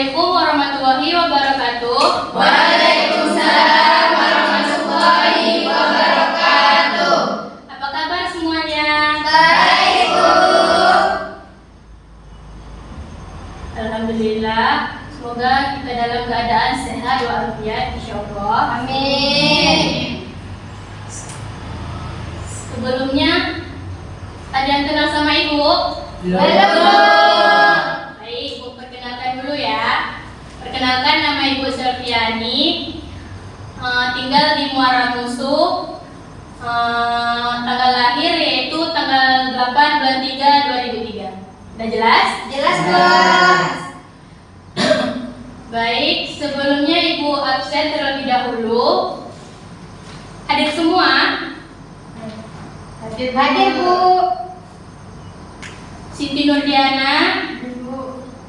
Assalamualaikum warahmatullahi wabarakatuh. Waalaikumsalam warahmatullahi wabarakatuh. Apa kabar semuanya? Baik, Bu. Alhamdulillah. Semoga kita dalam keadaan sehat walafiat, insyaallah. Amin. Sebelumnya, ada yang kenal sama Ibu? Belum. Baik, Ibu perkenalkan dulu ya. Perkenalkan, nama Ibu Selviani, tinggal di Muara Musu. Tanggal lahir yaitu tanggal 8 bulan 3 2003. Udah jelas? Jelas, Bos. Baik, sebelumnya Ibu absen terlebih dahulu. Hadir semua? Hadir, Bu. Siti Nurdiana,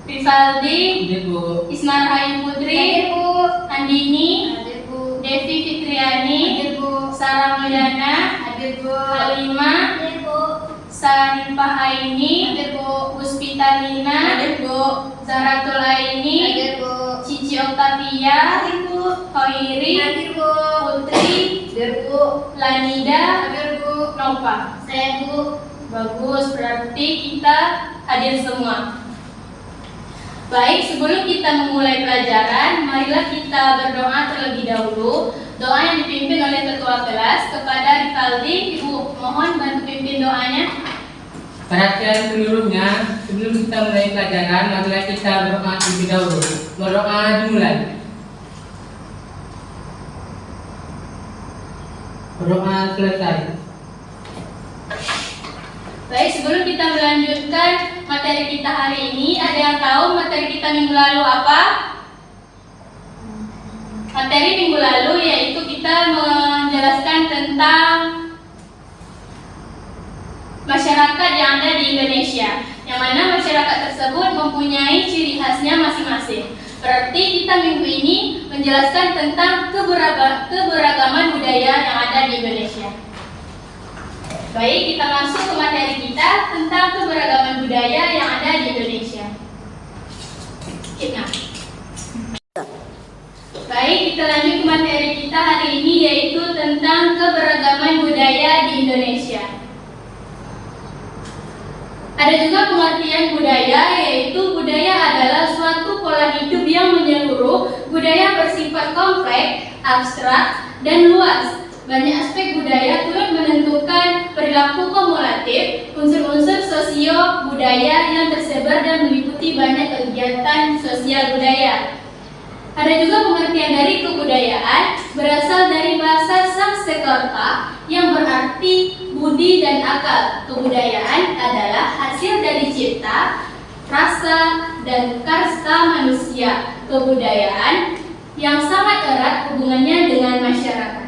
Rivaldi, Bu. Ismar Hayu Putri, Hadir, Bu. Andini, Hadir, Bu. Devi Fitriani, Hadir, Bu. Sarah Mulyana, Hadir, Bu. Halimah, Hadir, Bu. Sarifah Aini, Hadir, Bu. Puspita Lina, Hadir, Bu. Zaratul Aini, Hadir, Bu. Cici Octavia, Hadir, Bu. Hoiri, Hadir, Bu. Putri, Hadir, Bu. Lanida, Hadir, Bu. Nova. Saya, Bu. Bagus, berarti kita hadir semua. Baik, sebelum kita memulai pelajaran, marilah kita berdoa terlebih dahulu. Doa yang dipimpin oleh ketua kelas kepada Rivaldi. Ibu mohon bantu pimpin doanya. Perhatian seluruhnya, sebelum kita mulai pelajaran, marilah kita berdoa terlebih dahulu. Berdoa dimulai. Berdoa selesai. Baik, sebelum kita melanjutkan materi kita hari ini, ada yang tahu materi kita minggu lalu apa? Materi minggu lalu yaitu kita menjelaskan tentang masyarakat yang ada di Indonesia, yang mana masyarakat tersebut mempunyai ciri khasnya masing-masing. Berarti kita minggu ini menjelaskan tentang keberagaman budaya yang ada di Indonesia. Baik, kita masuk ke materi kita tentang keberagaman budaya yang ada di Indonesia. Baik, kita lanjut ke materi kita hari ini yaitu tentang keberagaman budaya di Indonesia. Ada juga pengertian budaya, yaitu budaya adalah suatu pola hidup yang menyeluruh. Budaya bersifat kompleks, abstrak, dan luas. Banyak aspek budaya turut menentukan perilaku kumulatif, unsur-unsur sosio budaya yang tersebar dan meliputi banyak kegiatan sosial budaya. Ada juga pengertian dari kebudayaan, berasal dari bahasa Sanskerta yang berarti budi dan akal. Kebudayaan adalah hasil dari cipta, rasa, dan karsa manusia. Kebudayaan yang sangat erat hubungannya dengan masyarakat.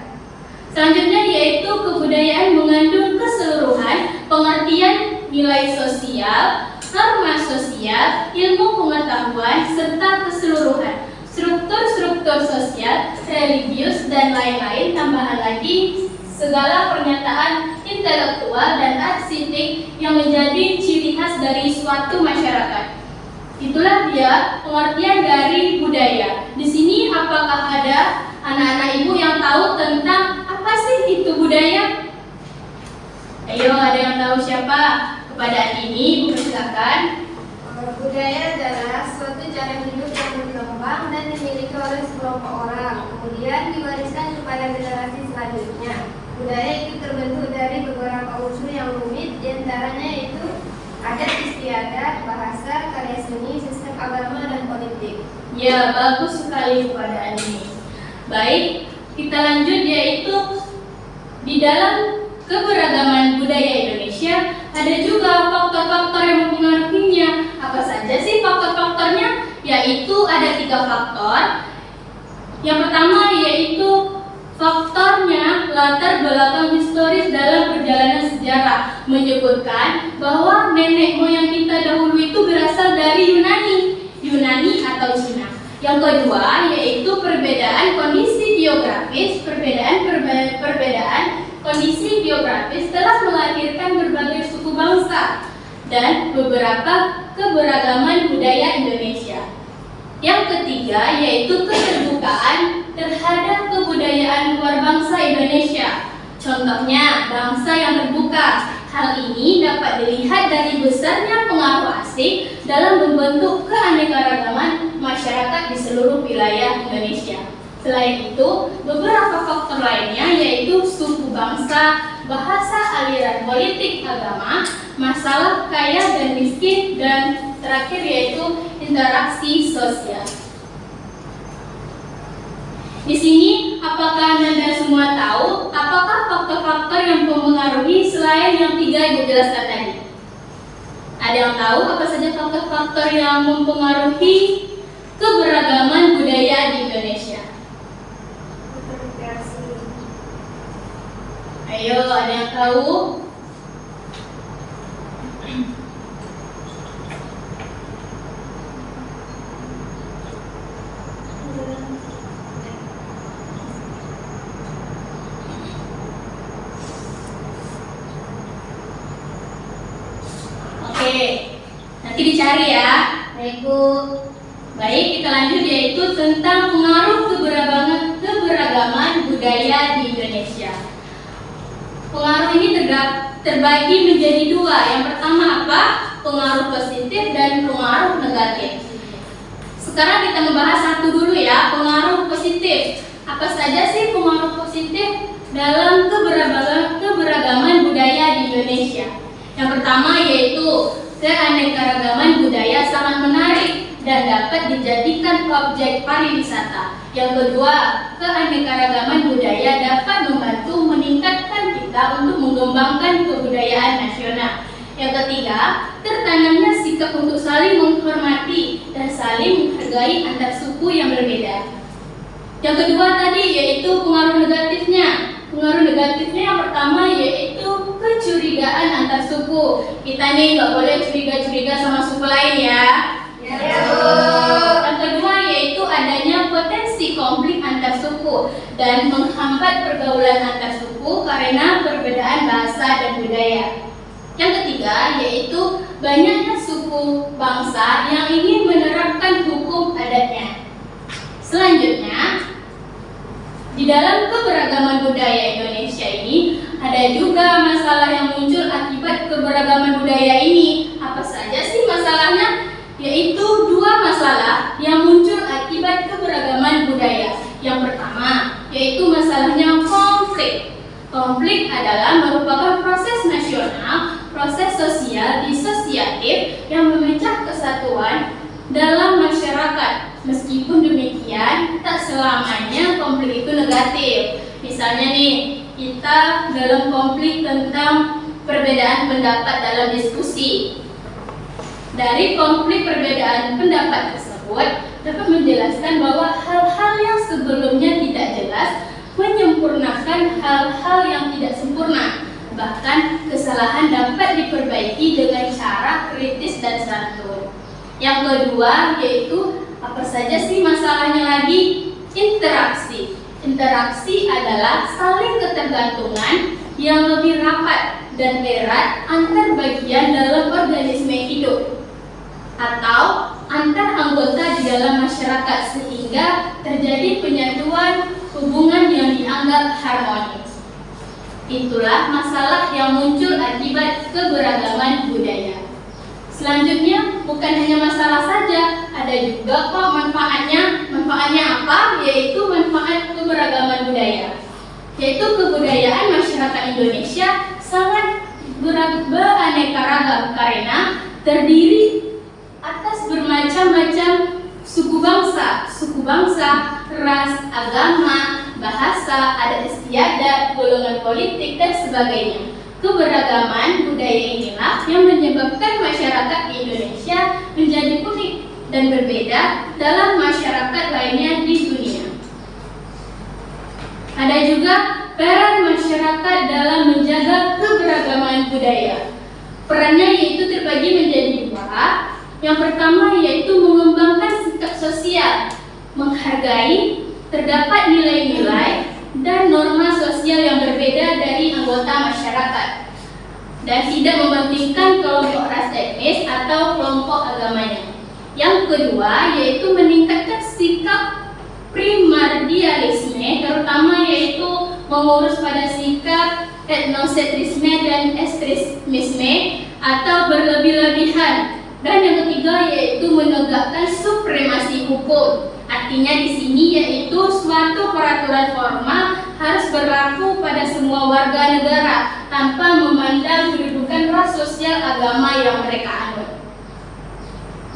Selanjutnya yaitu kebudayaan mengandung keseluruhan pengertian nilai sosial, norma sosial, ilmu pengetahuan, serta keseluruhan struktur-struktur sosial, religius, dan lain-lain. Tambahan lagi segala pernyataan intelektual dan arsitek yang menjadi ciri khas dari suatu masyarakat. Itulah dia pengertian dari budaya. Di sini apakah ada anak-anak ibu yang tahu tentang apa sih itu budaya? Ayo, ada yang tahu siapa? Kepada ini, ibu persilakan. Budaya adalah suatu cara hidup yang berkembang dan dimiliki oleh sekelompok orang, kemudian diwariskan kepada generasi selanjutnya. Budaya itu terbentuk dari beberapa unsur yang rumit, diantaranya yaitu adat istiadat, bahasa, karya seni, sistem agama, dan politik. Ya, bagus sekali kepada ini. Baik, kita lanjut yaitu di dalam keberagaman budaya Indonesia ada juga faktor-faktor yang mempengaruhinya. Apa saja sih faktor-faktornya? Yaitu ada 3 faktor. Yang pertama yaitu faktornya latar belakang historis dalam perjalanan sejarah, menyebutkan bahwa nenek moyang kita dahulu itu berasal dari Yunani atau Cina. Yang kedua yaitu perbedaan kondisi geografis. Perbedaan kondisi geografis telah melahirkan berbagai suku bangsa dan beberapa keberagaman budaya Indonesia. Yang ketiga yaitu keterbukaan terhadap kebudayaan luar bangsa Indonesia. Contohnya, bangsa yang terbuka. Hal ini dapat dilihat dari besarnya pengaruh asing dalam membentuk keanekaragaman masyarakat di seluruh wilayah Indonesia. Selain itu, beberapa faktor lainnya yaitu suku bangsa, bahasa, aliran politik, agama, masalah kaya dan miskin, dan terakhir yaitu interaksi sosial. Di sini, apakah Anda semua tahu apakah faktor-faktor yang mempengaruhi selain yang 3 Ibu jelaskan tadi? Ada yang tahu apa saja faktor-faktor yang mempengaruhi keberagaman budaya di Indonesia? Ayo, ada yang tahu? Nanti dicari ya. Baik Bu. Baik, kita lanjut yaitu tentang pengaruh keberagaman budaya di Indonesia. Pengaruh ini terbagi menjadi 2. Yang pertama apa? Pengaruh positif dan pengaruh negatif. Sekarang kita membahas satu dulu ya, pengaruh positif. Apa saja sih pengaruh positif dalam keberagaman budaya di Indonesia? Yang pertama yaitu keanekaragaman budaya sangat menarik dan dapat dijadikan objek pariwisata. Yang kedua, keanekaragaman budaya dapat membantu meningkatkan kita untuk mengembangkan kebudayaan nasional. Yang ketiga, tertanamnya sikap untuk saling menghormati dan saling menghargai antar suku yang berbeda. Yang kedua tadi yaitu pengaruh negatifnya. Pengaruh negatifnya yang pertama yaitu kecurigaan antar suku. Kita nih nggak boleh curiga-curiga sama suku lain ya. Yang kedua yaitu adanya potensi konflik antar suku dan menghambat pergaulan antar suku karena perbedaan bahasa dan budaya. Yang ketiga yaitu banyaknya suku bangsa yang ingin menerapkan hukum adatnya. Selanjutnya, di dalam keberagaman budaya Indonesia ini ada juga masalah yang muncul akibat keberagaman budaya ini. Apa saja sih masalahnya? Yaitu 2 masalah yang muncul akibat keberagaman budaya. Yang pertama yaitu masalahnya konflik. Konflik adalah merupakan proses nasional, proses sosial disosiatif yang memecah kesatuan dalam masyarakat. Meskipun demikian, tak selamanya konflik itu negatif. Misalnya nih, kita dalam konflik tentang perbedaan pendapat dalam diskusi. Dari konflik perbedaan pendapat tersebut dapat menjelaskan bahwa hal-hal yang sebelumnya tidak jelas menyempurnakan hal-hal yang tidak sempurna. Bahkan kesalahan dapat diperbaiki dengan cara kritis dan santun. Yang kedua yaitu apa saja sih masalahnya lagi? Interaksi. Interaksi adalah saling ketergantungan yang lebih rapat dan erat antar bagian dalam organisme hidup atau antar anggota di dalam masyarakat sehingga terjadi penyatuan hubungan yang dianggap harmonis. Itulah masalah yang muncul akibat keberagaman budaya. Selanjutnya, bukan hanya masalah saja, ada juga kok manfaatnya. Manfaatnya apa? Yaitu manfaat keberagaman budaya. Yaitu kebudayaan masyarakat Indonesia sangat beraneka ragam karena terdiri atas bermacam-macam suku bangsa, ras, agama, bahasa, adat istiadat, golongan politik, dan sebagainya. Keberagaman budaya inilah yang menyebabkan masyarakat di Indonesia menjadi unik dan berbeda dalam masyarakat lainnya di dunia. Ada juga peran masyarakat dalam menjaga keberagaman budaya. Perannya yaitu terbagi menjadi 2. Yang pertama yaitu mengembangkan sikap sosial, menghargai, terdapat nilai-nilai dan norma sosial yang berbeda dari anggota masyarakat dan tidak mementingkan kelompok ras etnis atau kelompok agamanya. Yang kedua yaitu meningkatkan sikap primordialisme, terutama yaitu mengurus pada sikap etnosentrisme dan ekstremisme atau berlebih-lebihan. Dan yang ketiga yaitu menegakkan supremasi hukum. Artinya di sini yaitu suatu peraturan formal harus berlaku pada semua warga negara tanpa memandang kedudukan ras, sosial, agama yang mereka anut.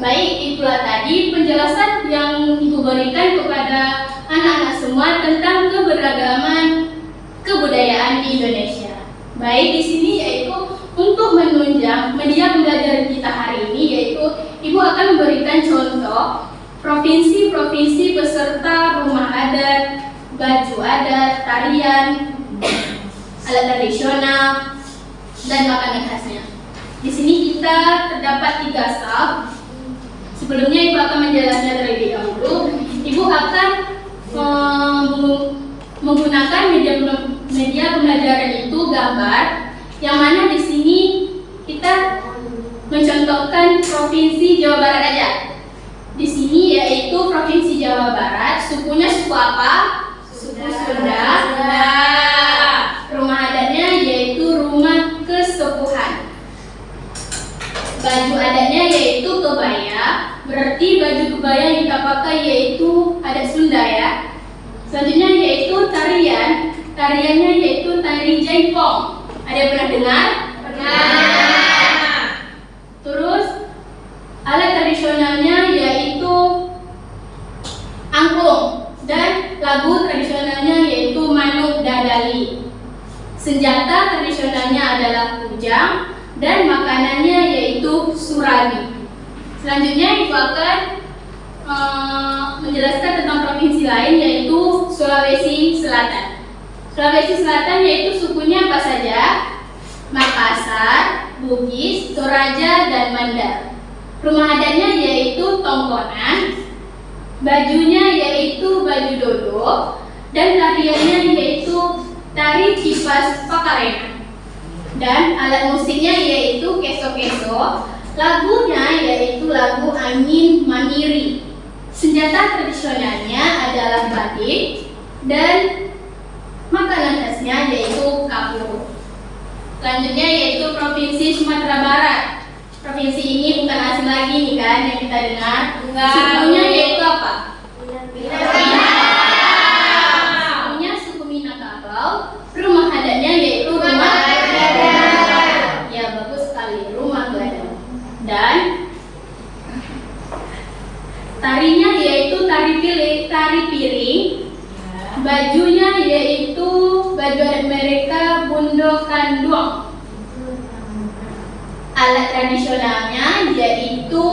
Baik, itulah tadi penjelasan yang Ibu berikan kepada anak-anak semua tentang keberagaman kebudayaan di Indonesia. Baik, di sini yaitu untuk menunjang media pembelajaran kita hari ini, yaitu Ibu akan memberikan contoh provinsi-provinsi beserta rumah adat, baju adat, tarian, alat tradisional, dan makanan khasnya. Di sini kita terdapat 3 staff. Sebelumnya Ibu akan menjelaskan terlebih dahulu. Ibu akan menggunakan media pembelajaran itu gambar, yang mana di sini kita mencontohkan provinsi Jawa Barat aja. Di sini yaitu provinsi Jawa Barat, sukunya suku apa? Suku Sunda. Rumah adatnya yaitu rumah kesepuhan. Baju adatnya yaitu kebaya, berarti baju kebaya yang kita pakai yaitu adat Sunda ya. Selanjutnya yaitu tarian, tariannya yaitu tari jaipong. Ada yang pernah dengar? Pernah. Terus alat tradisionalnya yaitu angklung dan lagu tradisionalnya yaitu manuk dadali. Senjata tradisionalnya adalah kujang dan makanannya yaitu surabi. Selanjutnya Ibu akan menjelaskan tentang provinsi lain yaitu Sulawesi Selatan. Sulawesi Selatan yaitu sukunya apa saja? Makassar, Bugis, Toraja, dan Mandar. Rumah adatnya yaitu tongkonan, bajunya yaitu baju dodo, dan tariannya yaitu tari kipas pakarena. Dan alat musiknya yaitu keso-keso, lagunya yaitu lagu angin mamiri. Senjata tradisionalnya adalah batik dan makanan khasnya yaitu kapur. Selanjutnya yaitu Provinsi Sumatera Barat. Provinsi ini bukan asing lagi nih kan yang kita dengar. Sukunya yaitu apa? Sukunya suku Minangkabau. Rumah adatnya yaitu rumah gadang. Ya bagus sekali, rumah gadang. Dan tarinya yaitu tari piring. Bajunya yaitu baju adat mereka Bundo Kanduang. Alat tradisionalnya yaitu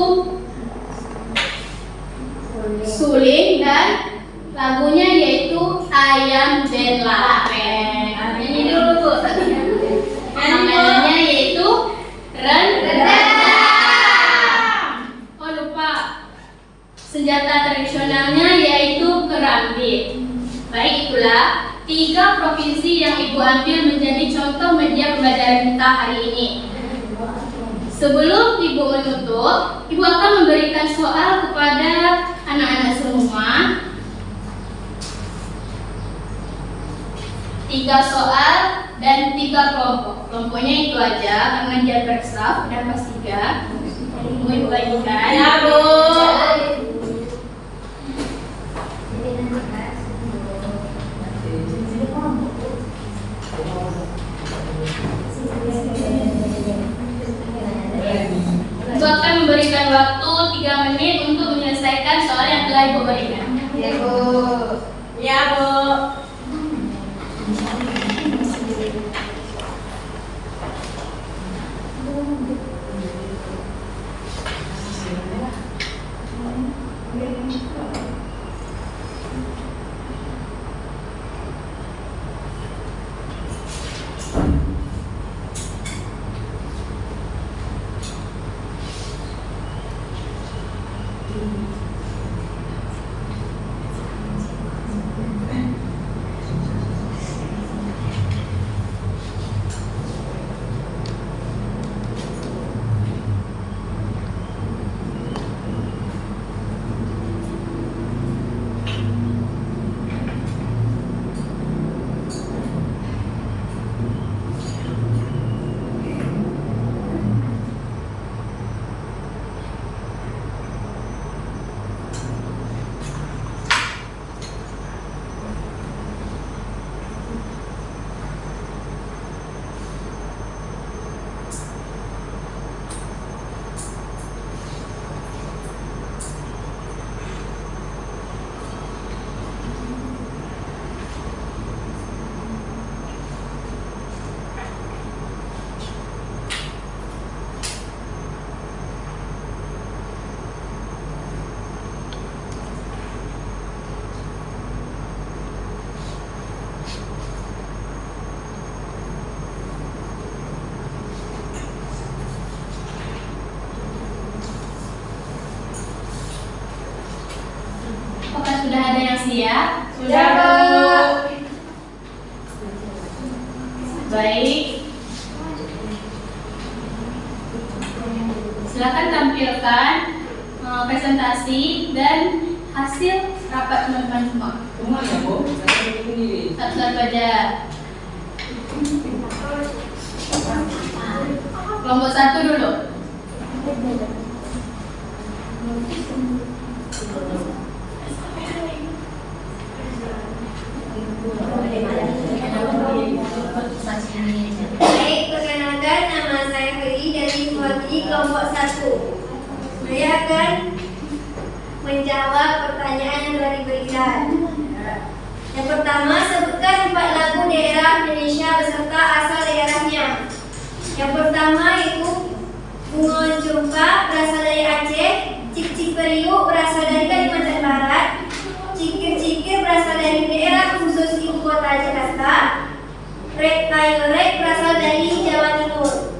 suling dan lagunya yaitu ayam dan lapeng. Ini dulu namanya yaitu rendang. Oh lupa, senjata tradisionalnya yaitu keramik. Baik, itulah 3 provinsi yang Ibu ambil menjadi contoh media pembelajaran kita hari ini. Sebelum Ibu menutup, Ibu akan memberikan soal kepada anak-anak semua. 3 soal dan 3 kelompok. Kelompoknya itu aja karena dia berstaff, dan pas 3. Ibu bagikan. Ya, Bu. Ibu akan memberikan waktu 3 menit untuk menyelesaikan soal yang telah Ibu berikan. Ya, Bu. Ya, Bu. ya? Sudah, Pak. Baik. Silakan tampilkan presentasi dan hasil rapat teman-teman semua. Semua ya, Bu? Satu baca. Kelompok 1 dulu. Baik, perkenalkan nama saya Heri dari mewakili kelompok 1. Saya akan menjawab pertanyaan yang telah diberikan. Yang pertama, sebutkan 4 lagu daerah Indonesia beserta asal daerahnya. Yang pertama itu Bunga Jumpa berasal dari Aceh, Cik Cik Periuk berasal dari Kalimantan Barat, Cikir Cikir berasal dari daerah khusus ibu kota Jakarta, Rek Tayorek berasal dari Jawa Timur.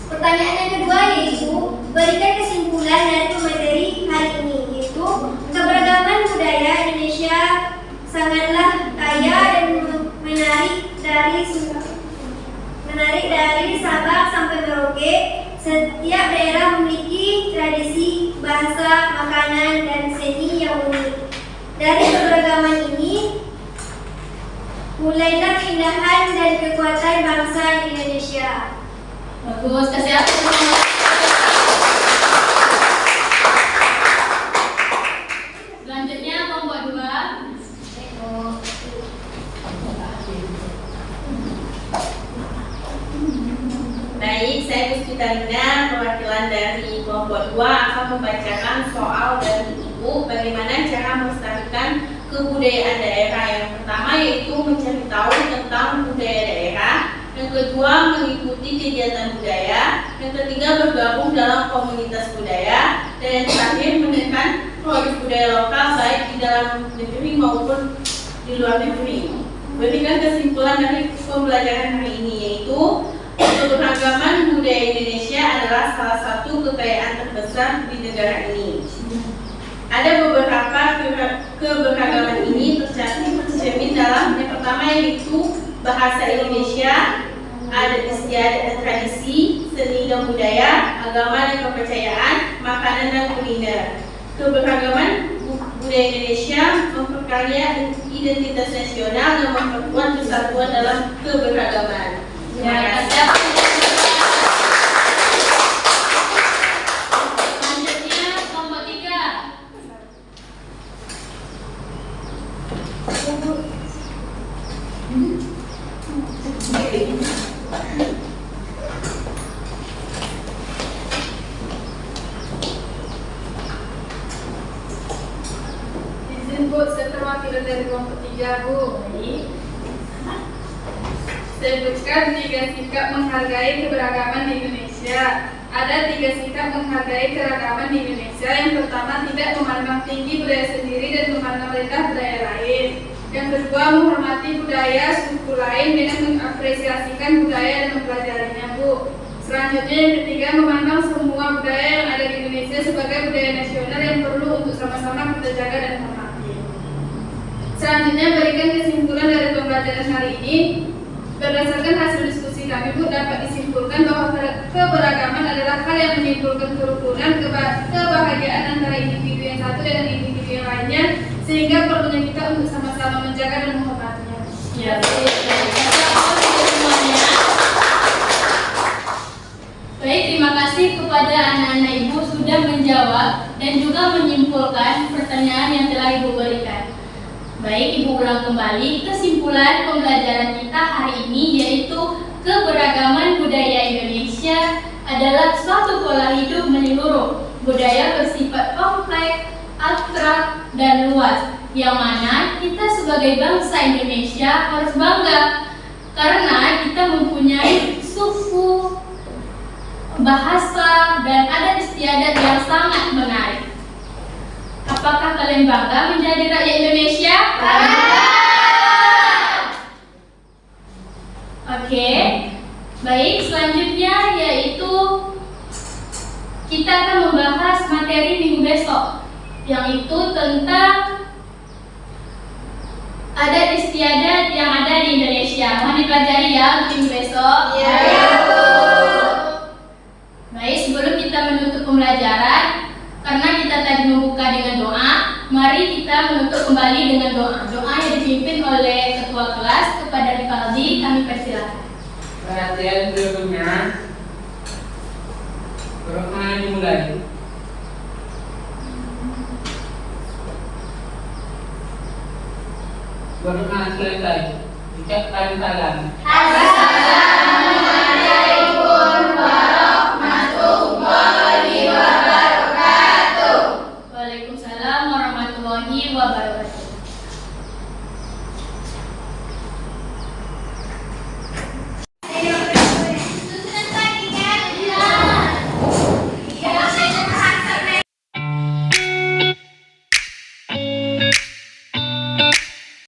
Pertanyaan yang kedua yaitu berikan kesimpulan dari materi hari ini, yaitu keberagaman budaya Indonesia sangatlah kaya dan menarik dari Sabang sampai Merauke. Setiap daerah memiliki tradisi, bahasa, makanan, dan seni yang unik. Dari keberagaman ini mulailah keindahan dan kekuatan bangsa Indonesia. Bagus, kasih aku. Selanjutnya kelompok 2. Baik, saya Puspitalina, perwakilan dari kelompok 2 akan membacakan soal dari Ibu bagaimana cara melestarikan kebudayaan daerah. Yang pertama yaitu mencari tahu tentang budaya daerah, yang kedua mengikuti kegiatan budaya, yang ketiga bergabung dalam komunitas budaya, dan yang terakhir menekan produk budaya lokal baik di dalam negeri maupun di luar negeri. Berikan kesimpulan dari pembelajaran hari ini yaitu keberagaman budaya Indonesia adalah salah satu kekayaan terbesar di negara ini. Ada beberapa keberagaman ini tercermin dalam yang pertama yaitu bahasa Indonesia, adat istiadat dan tradisi, seni dan budaya, agama dan kepercayaan, makanan dan kuliner. Keberagaman budaya Indonesia memperkaya identitas nasional dan memperkuat persatuan dalam keberagaman. Terima kasih. Selanjutnya kelompok 3. Izin Bu, saya perwakilan dari kelompok 3 Bu. Sebutkan 3 sikap menghargai keberagaman di Indonesia. Ada 3 sikap menghargai keragaman di Indonesia. Yang pertama, tidak memandang tinggi budaya sendiri dan memandang rendah budaya lain. Yang kedua, menghormati budaya suku lain dengan mengapresiasikan budaya dan mempelajarinya Bu. Selanjutnya yang ketiga, memandang semua budaya yang ada di Indonesia sebagai budaya nasional yang perlu untuk sama-sama kita jaga dan hormati. Selanjutnya berikan kesimpulan dari pembelajaran hari ini. Berdasarkan hasil diskusi kami Bu, dapat disimpulkan bahwa keberagaman adalah hal yang menimbulkan kerukunan, kebahagiaan antara individu yang satu dengan individu yang lainnya, sehingga perlunya kita untuk sama-sama menjaga dan menghormatinya. Ya, semuanya. Baik, terima kasih kepada anak-anak Ibu sudah menjawab dan juga menyimpulkan pertanyaan yang telah Ibu berikan. Baik, Ibu ulang kembali kesimpulan pembelajaran kita hari ini yaitu keberagaman budaya Indonesia adalah suatu pola hidup menyeluruh. Budaya bersifat kompleks, abstrak, dan luas, yang mana kita sebagai bangsa Indonesia harus bangga karena kita mempunyai suku, bahasa, dan adat istiadat yang sangat menarik. Apakah kalian bangga menjadi rakyat Indonesia? Oke, baik. Selanjutnya yaitu kita akan membahas. membahas materi minggu besok, yang itu tentang adat istiadat yang ada di Indonesia. Mohon dipelajari ya untuk minggu besok. Iya. Baik, sebelum kita menutup pembelajaran, karena kita tadi membuka dengan doa, mari kita menutup kembali dengan doa. Doa yang dipimpin oleh ketua kelas kepada Rivaldi, kami persilakan. Perhatian seluruhnya. Doa dimulai. Berdoa selesai. Ucapkan salam. Assalam.